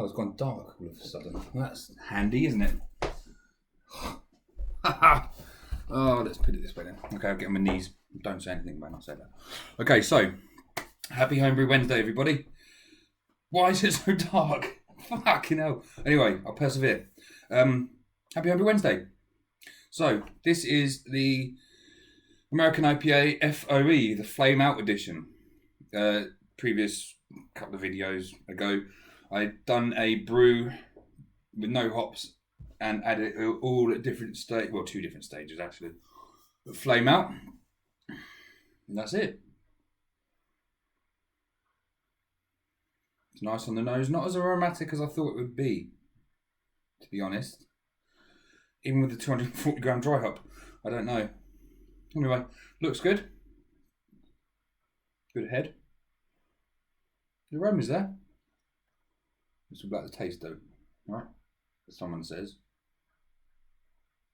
it's gone dark all of a sudden. That's handy, isn't it? Oh, let's put it this way then. Okay, I'll get on my knees. Don't say anything when I say that. Okay, so happy Homebrew Wednesday, everybody. Why is it so dark? Fucking hell. Anyway, I'll persevere. Happy Homebrew Wednesday. So this is the American IPA FOE, the Flame Out edition. Previous couple of videos ago, I'd done a brew with no hops and added it all at different stages, well, 2 different stages actually. Flame Out, and that's it. It's nice on the nose, not as aromatic as I thought it would be, to be honest. Even with the 240 gram dry hop, I don't know. Anyway, looks good. Good head. The aroma's there. It's all about the taste though, right? Someone says.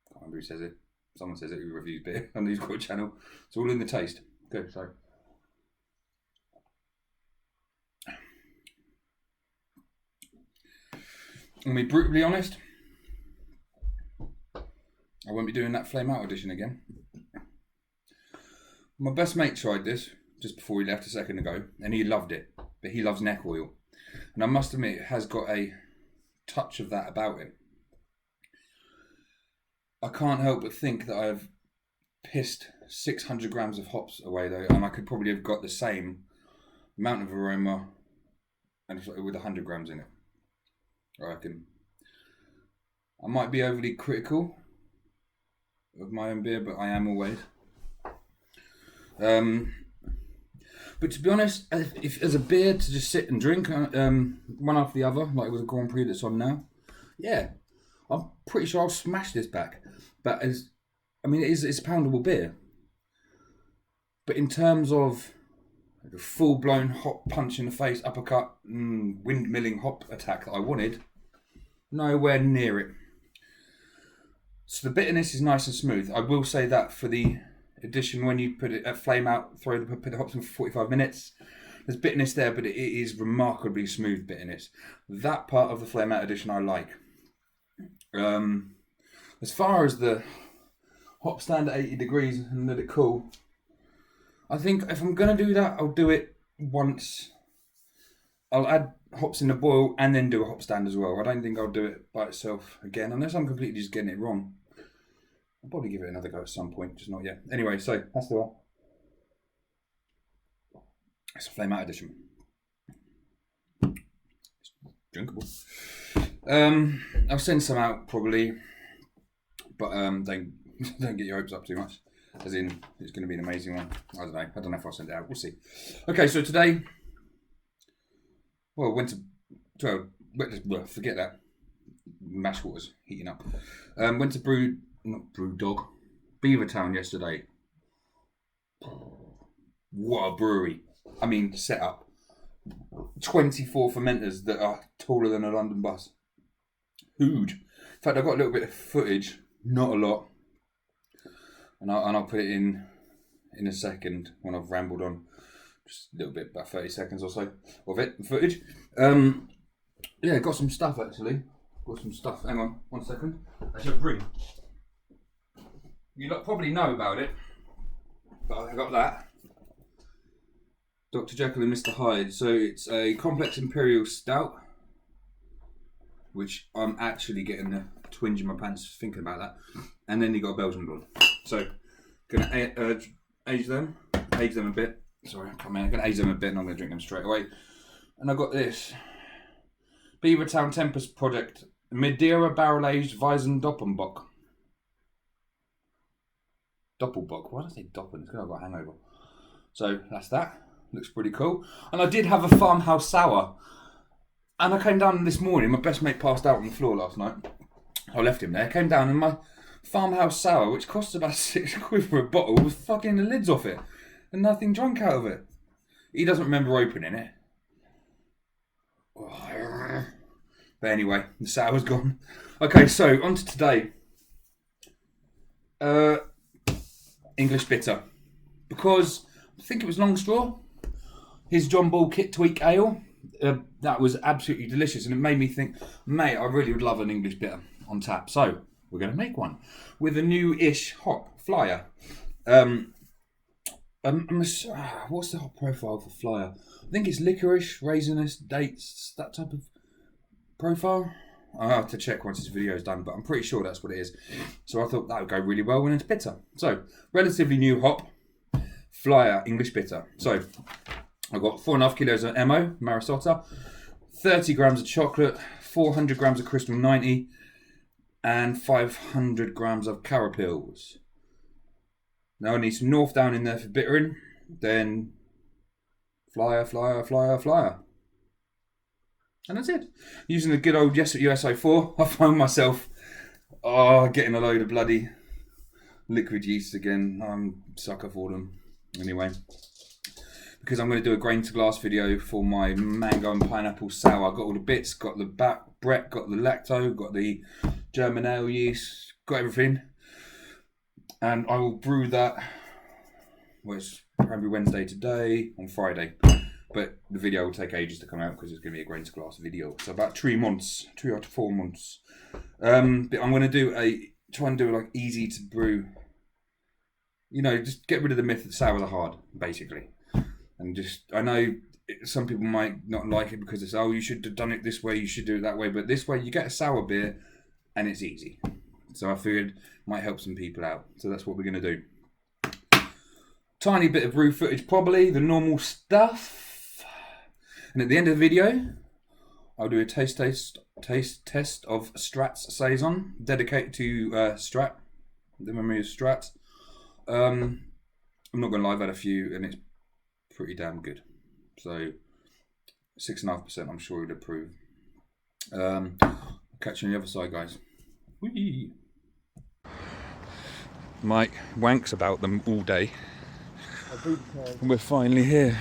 I can't remember who says it. Someone says it who reviews beer on the Discord channel. It's all in the taste. Good, so. I'm going to be brutally honest. I won't be doing that Flame Out edition again. My best mate tried this just before he left a second ago, and he loved it. But he loves neck oil. And I must admit, it has got a touch of that about it. I can't help but think that I've pissed 600 grams of hops away though, and I could probably have got the same amount of aroma and with 100 grams in it. I reckon. I might be overly critical of my own beer, but I am always. But to be honest, if as a beer to just sit and drink one after the other, like with the Grand Prix that's on now, yeah, I'm pretty sure I'll smash this back. But it's a poundable beer. But in terms of like a full-blown hop punch in the face, uppercut, windmilling hop attack that I wanted, nowhere near it. So the bitterness is nice and smooth. I will say that for the edition, when you put it at Flame Out, put the hops in for 45 minutes, there's bitterness there, but it is remarkably smooth bitterness. That part of the Flame Out edition I like. As far as the hop stand at 80 degrees and let it cool, I think if I'm going to do that, I'll do it once. I'll add hops in the boil and then do a hop stand as well. I don't think I'll do it by itself again, unless I'm completely just getting it wrong. I'll probably give it another go at some point, just not yet. Anyway, so that's the one. It's a Flame Out edition. It's drinkable. I'll send some out probably, but don't get your hopes up too much. As in, it's going to be an amazing one. I don't know if I'll send it out. We'll see. Okay, so today, forget that. Mash water's heating up. Went to Beavertown yesterday. What a brewery. I mean, set up. 24 fermenters that are taller than a London bus. Huge. In fact, I've got a little bit of footage, not a lot. And I'll put it in a second when I've rambled on. Just a little bit, about 30 seconds or so of it, footage. Yeah, got some stuff actually. Got some stuff. Hang on, 1 second. I should bring. You lot probably know about it, but I got that. Dr. Jekyll and Mr. Hyde. So it's a complex imperial stout, which I'm actually getting a twinge in my pants thinking about that. And then you got a Belgian blonde. So gonna age them a bit. Sorry, I'm gonna age them a bit, and I'm gonna drink them straight away. And I got this Beavertown Tempest Project Madeira Barrel Aged Weizen Doppelbock. Doppelbock. Why did I say Doppel? It's because I've got a hangover. So that's that. Looks pretty cool. And I did have a farmhouse sour. And I came down this morning. My best mate passed out on the floor last night. I left him there. Came down and my farmhouse sour, which costs about £6 for a bottle, was fucking the lids off it. And nothing drunk out of it. He doesn't remember opening it. But anyway, the sour's gone. Okay, so on to today. English bitter. Because I think it was Long Straw. His John Ball Kit Tweak Ale. that was absolutely delicious, and it made me think, mate, I really would love an English bitter on tap. So we're going to make one with a new-ish hop Flyer. What's the hop profile for Flyer? I think it's licorice, raisinous, dates, that type of profile. I'll have to check once this video is done, but I'm pretty sure that's what it is. So I thought that would go really well when it's bitter. So, relatively new hop, Flyer English bitter. So, I've got 4.5 kilos of MO, Marisotta, 30 grams of chocolate, 400 grams of Crystal 90, and 500 grams of Carapils. Now I need some North Down in there for bittering, then Flyer. And that's it. Using the good old USO4, I find myself getting a load of bloody liquid yeast again. I'm a sucker for them. Anyway, because I'm going to do a grain to glass video for my mango and pineapple sour. I've got all the bits, got the Brett, got the lacto, got the German ale yeast, got everything. And I will brew that, well, it's probably Wednesday today, on Friday. But the video will take ages to come out because it's going to be a grain to glass video. So about 3 months, 3 to 4 months. But I'm going to try and do like easy to brew. You know, just get rid of the myth that sours are hard, basically. And I know some people might not like it because it's, you should have done it this way, you should do it that way. But this way you get a sour beer and it's easy. So I figured it might help some people out. So that's what we're going to do. Tiny bit of brew footage, probably, the normal stuff. And at the end of the video, I'll do a taste test of Strat's Saison, dedicated to Strat, the memory of Strat. I'm not going to lie, I've had a few, and it's pretty damn good. So 6.5%, I'm sure you'd approve. Catch you on the other side, guys. Whee! Mike wanks about them all day. We're finally here.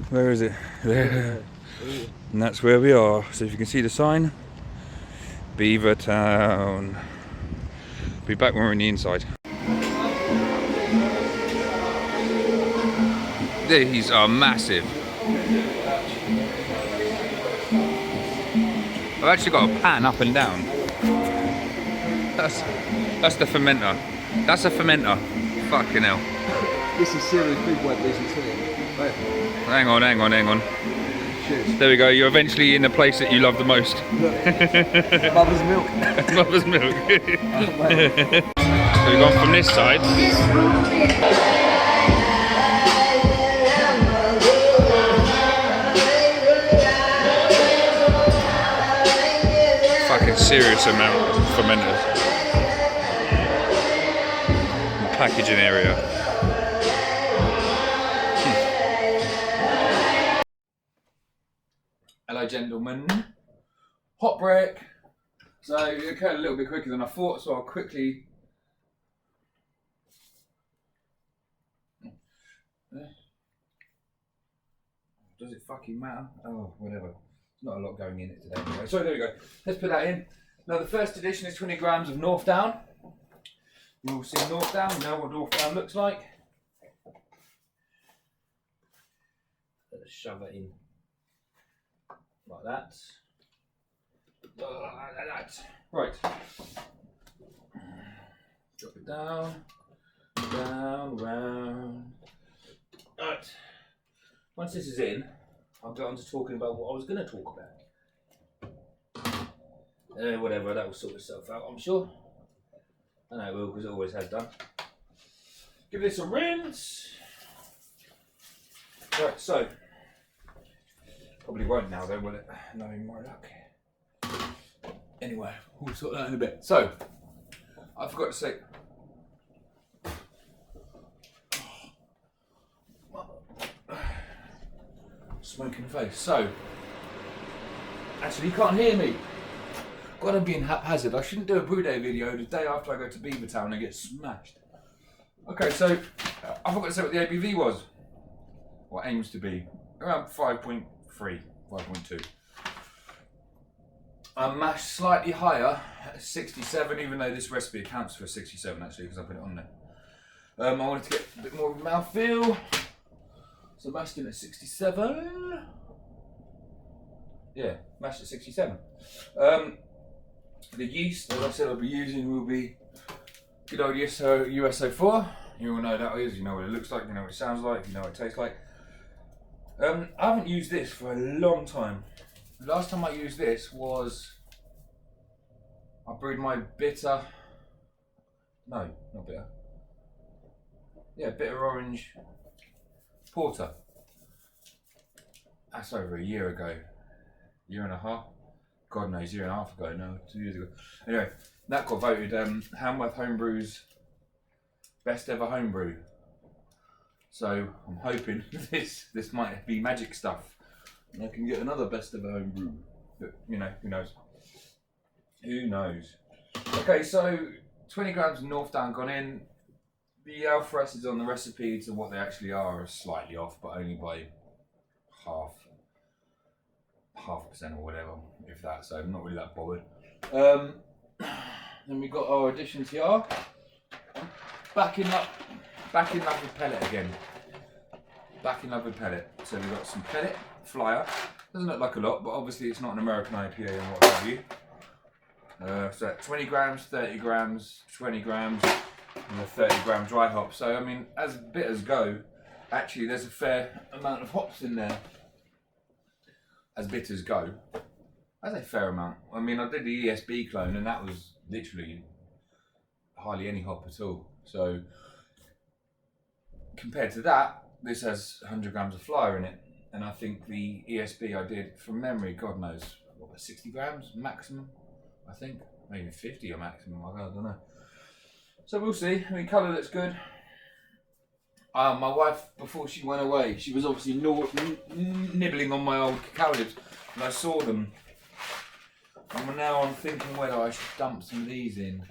Where is it? There. And that's where we are. So if you can see the sign, Beaver Town. Be back when we're on the inside. These are massive. I've actually got a pan up and down. That's the fermenter. That's a fermenter. Fucking hell. This is serious big web business, isn't it? Right. Hang on. Cheers. There we go, you're eventually in the place that you love the most. Mother's milk. Mother's milk. So we've gone from this side. Fucking serious amount of fermenters. And packaging area. Hello gentlemen, hot break. So it occurred a little bit quicker than I thought, so I'll quickly does it fucking matter? Oh, whatever. There's not a lot going in it today anyway. So there we go. Let's put that in. Now the first edition is 20 grams of North Down. You've all seen North Down, you know what North Down looks like. Let's shove it in. Like that. Like that. Right. Drop it down. Down, round. Right. Once this is in, I'll go on to talking about what I was going to talk about. Whatever, that will sort itself out, I'm sure. I know it will, because it always has done. Give this a rinse. Right, so. Probably won't now though, will it? Knowing my luck. Anyway, we'll sort that in a bit. So, I forgot to say. Smoking face. So, actually you can't hear me. Gotta be in haphazard. I shouldn't do a brew day video the day after I go to Beaver Town and get smashed. Okay, so I forgot to say what the ABV was. Or aims to be. Around 5.3, 5.2. I mashed slightly higher at 67, even though this recipe accounts for 67 actually, because I put it on there. I wanted to get a bit more of a mouthfeel, so mashed in at 67. Yeah, mashed at 67. The yeast, as I said, I'll be using will be good old USO4. You all know that is, you know what it looks like, you know what it sounds like, you know what it tastes like. I haven't used this for a long time. The last time I used this was, I brewed my bitter, no, not bitter. Yeah, bitter orange porter. That's over a year ago. Year and a half. God knows, year and a half ago, no, 2 years ago. Anyway, that got voted Hamworth Homebrew's best ever homebrew. So I'm hoping this might be magic stuff, and I can get another best ever homebrew. But you know, who knows? Who knows? Okay, so 20 grams of North Down gone in. The alpha acids on the recipe to what they actually are slightly off, but only by half % or whatever, if that. So I'm not really that bothered. Then we got our additions here. Backing up with pellet again. Back in love with pellet. So we've got some pellet Flyer. Doesn't look like a lot, but obviously it's not an American IPA and what have you. So 20 grams, 30 grams, 20 grams, and a 30-gram dry hop. So I mean, as bitters go, actually there's a fair amount of hops in there. As bitters go, that's a fair amount. I mean, I did the ESB clone, and that was literally hardly any hop at all. So compared to that, this has 100 grams of Flyer in it, and I think the ESB I did from memory, God knows, what, 60 grams maximum, I think, maybe 50 or maximum, I don't know. So we'll see. I mean, colour looks good. My wife, before she went away, she was obviously nibbling on my old cacao nibs, and I saw them. And now I'm thinking whether I should dump some of these in,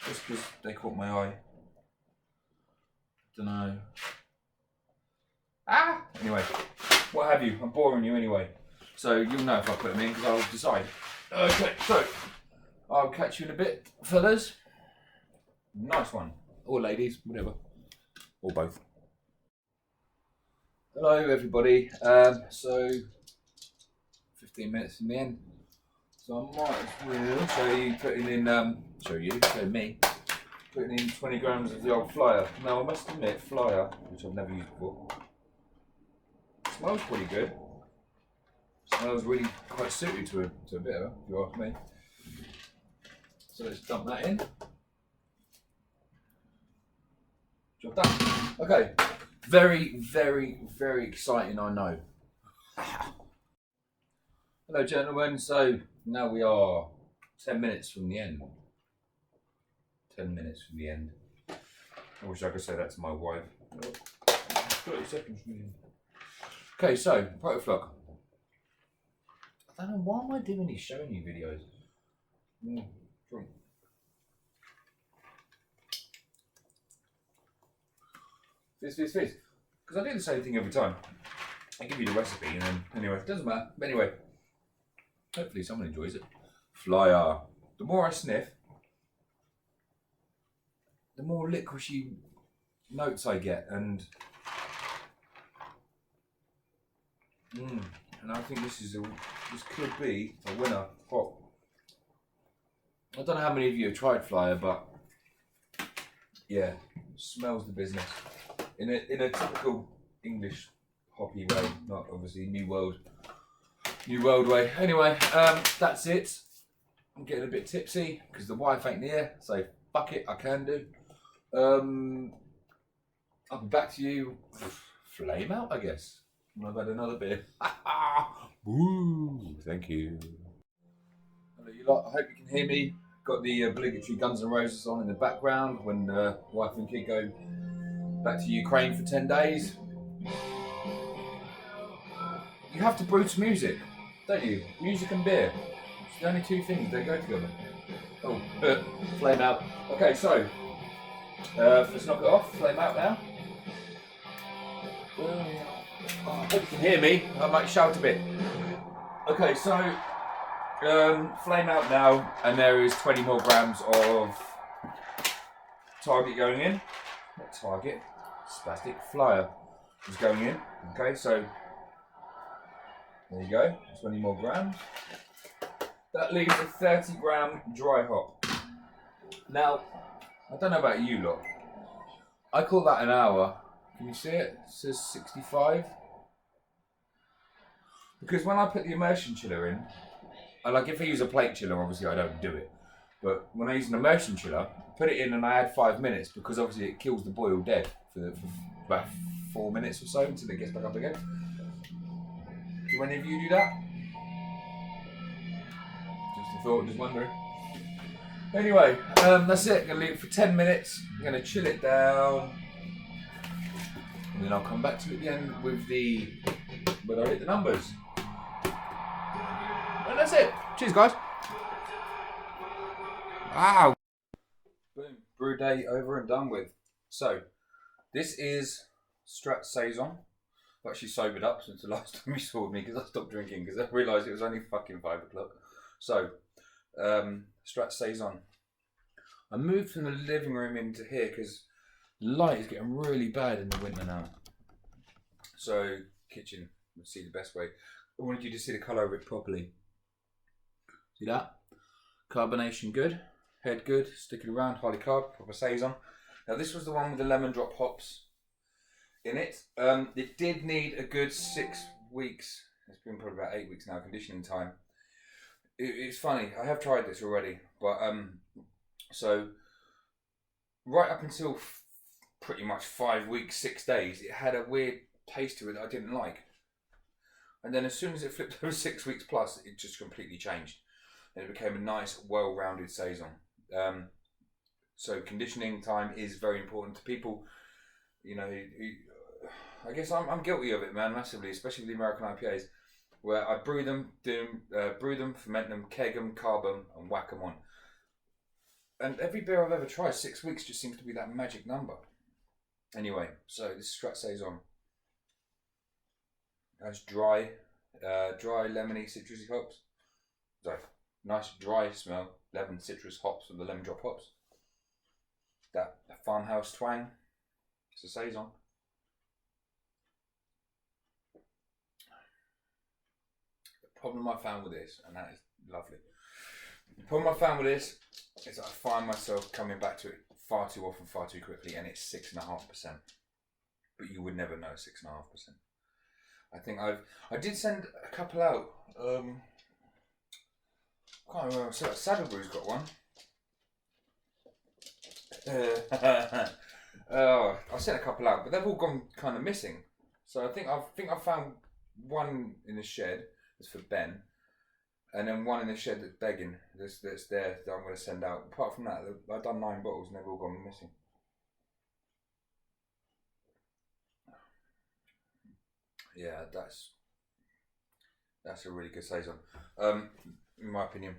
just because they caught my eye. Don't know. Anyway, what have you? I'm boring you anyway, so you'll know if I put them in because I'll decide. Okay, so I'll catch you in a bit, fellas. Nice one, or ladies, whatever, or both. Hello, everybody. So 15 minutes in the end. So I might as well show me putting in 20 grams of the old Flyer. Now I must admit, Flyer, which I've never used before, smells pretty good. Smells really quite suited to a bitter, if you ask me. So let's dump that in. Job done. Okay. Very, very, very exciting, I know. Hello, gentlemen. So now we are 10 minutes from the end. 10 minutes from the end. I wish I could say that to my wife. 30 seconds from the end. Okay, so, Protoflog. I don't know, why am I doing these showing you videos? Drink. Fizz. Because I do the same thing every time. I give you the recipe and then, anyway, it doesn't matter. But anyway, hopefully someone enjoys it. Flyer. The more I sniff, the more licorice notes I get, and I think this could be a winner hop. I don't know how many of you have tried Flyer, but yeah, smells the business in a typical English hoppy way, not obviously New World way. Anyway, that's it. I'm getting a bit tipsy because the wife ain't here, so fuck it, I can do. I'll be back to you. Flame out, I guess. When I've had another beer. Woo! Thank you. Hello, you lot. I hope you can hear me. Got the obligatory Guns N' Roses on in the background when wife and kid go back to Ukraine for 10 days. You have to brew to music, don't you? Music and beer. It's the only two things, they go together. Oh, flame out. Okay, so let's knock it off. Flame out now. I hope you can hear me. I might shout a bit. Okay, so flame out now, and there is 20 more grams of Target going in. Not Target, Spastic Flyer is going in. Okay, so There you go, 20 more grams. That leaves a 30 gram dry hop. Now, I don't know about you lot. I call that an hour. Can you see it? It says 65. Because when I put the immersion chiller in, like if I use a plate chiller, obviously I don't do it. But when I use an immersion chiller, I put it in and I add 5 minutes because obviously it kills the boil dead for about 4 minutes or so until it gets back up again. Do any of you do that? Just a thought, just wondering. Anyway, that's it. I'm going to leave it for 10 minutes. I'm going to chill it down. And then I'll come back to it at the end with when I hit the numbers. And that's it. Cheers, guys. Wow. Boom. Brew day over and done with. So, this is Strat Saison. I've actually sobered up since the last time you saw me because I stopped drinking because I realised it was only fucking 5 o'clock. So, Strat Saison. I moved from the living room into here because the light is getting really bad in the winter now. So, kitchen, let's see the best way. I wanted you to see the colour of it properly. See that? Carbonation good, head good, stick it around, highly carb, proper Saison. Now this was the one with the lemon drop hops in it. It did need a good 6 weeks, it's been probably about 8 weeks now, conditioning time. It's funny, I have tried this already, but so right up until pretty much 5 weeks, 6 days, it had a weird taste to it that I didn't like. And then as soon as it flipped over 6 weeks plus, it just completely changed. And it became a nice, well-rounded Saison. So conditioning time is very important to people. You know, I guess I'm guilty of it, man, massively, especially with the American IPAs, where I brew them, ferment them, keg them, carb them, and whack them on. And every beer I've ever tried, 6 weeks just seems to be that magic number. Anyway, so this is Strat Saison. That's dry, lemony, citrusy hops. So nice dry smell, lemon, citrus hops with the lemon drop hops. That farmhouse twang. It's a Saison. The problem I found with this, and that is lovely. The problem I found with this is that I find myself coming back to it far too often, far too quickly, and it's 6.5%. But you would never know 6.5%. I think I did send a couple out. I can't remember. So Saddlebrew's got one. I sent a couple out, but they've all gone kind of missing. So I think I found one in the shed that's for Ben, and then one in the shed that's begging. That's there that I'm going to send out. Apart from that, I've done 9 bottles and they've all gone missing. Yeah, that's a really good Saison. In my opinion.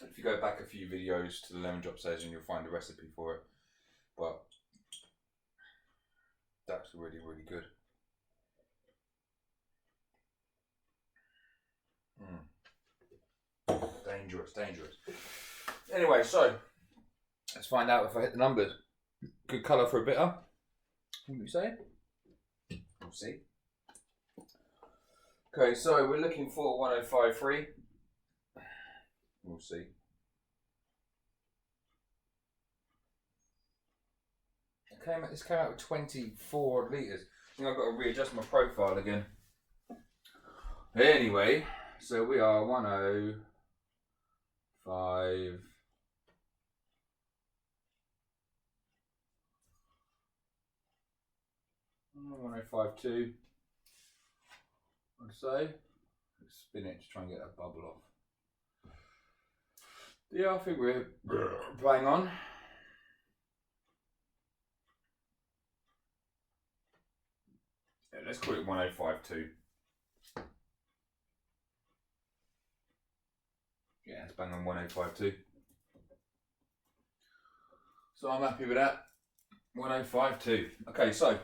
If you go back a few videos to the lemon drop Saison, you'll find a recipe for it. But that's really, really good. Dangerous, dangerous. Anyway, so let's find out if I hit the numbers. Good colour for a bitter. What do you say? We'll see. Okay, so we're looking for 105.3. We'll see. This came out with 24 litres. I think I've got to readjust my profile again. Anyway, so we are 105. 105.2. I'd say. Let's spin it to try and get that bubble off. Yeah, I think we're bang on. Yeah, let's call it 105.2. Yeah, it's bang on 105.2. So I'm happy with that. 105.2. Okay, so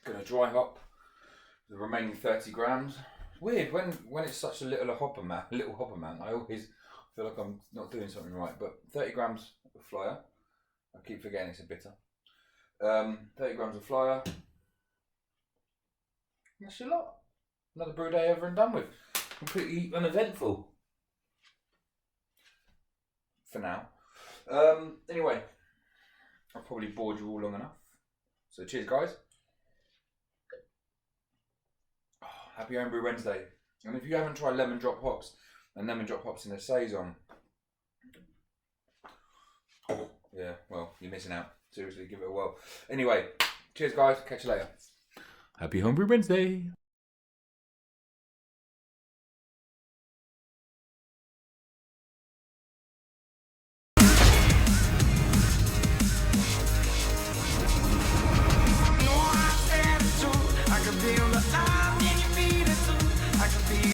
gonna dry hop the remaining 30 grams. It's weird when it's such a little hopper amount. I always feel like I'm not doing something right. But 30 grams of Flyer. I keep forgetting it's a bitter. 30 grams of Flyer. That's a lot. Another brew day over and done with. Completely uneventful. For now. Anyway, I've probably bored you all long enough. So cheers, guys. Oh, happy Homebrew Wednesday. And if you haven't tried lemon drop hops and lemon drop hops in a saison, yeah, well, you're missing out. Seriously, give it a whirl. Anyway, cheers, guys. Catch you later. Happy Homebrew Wednesday.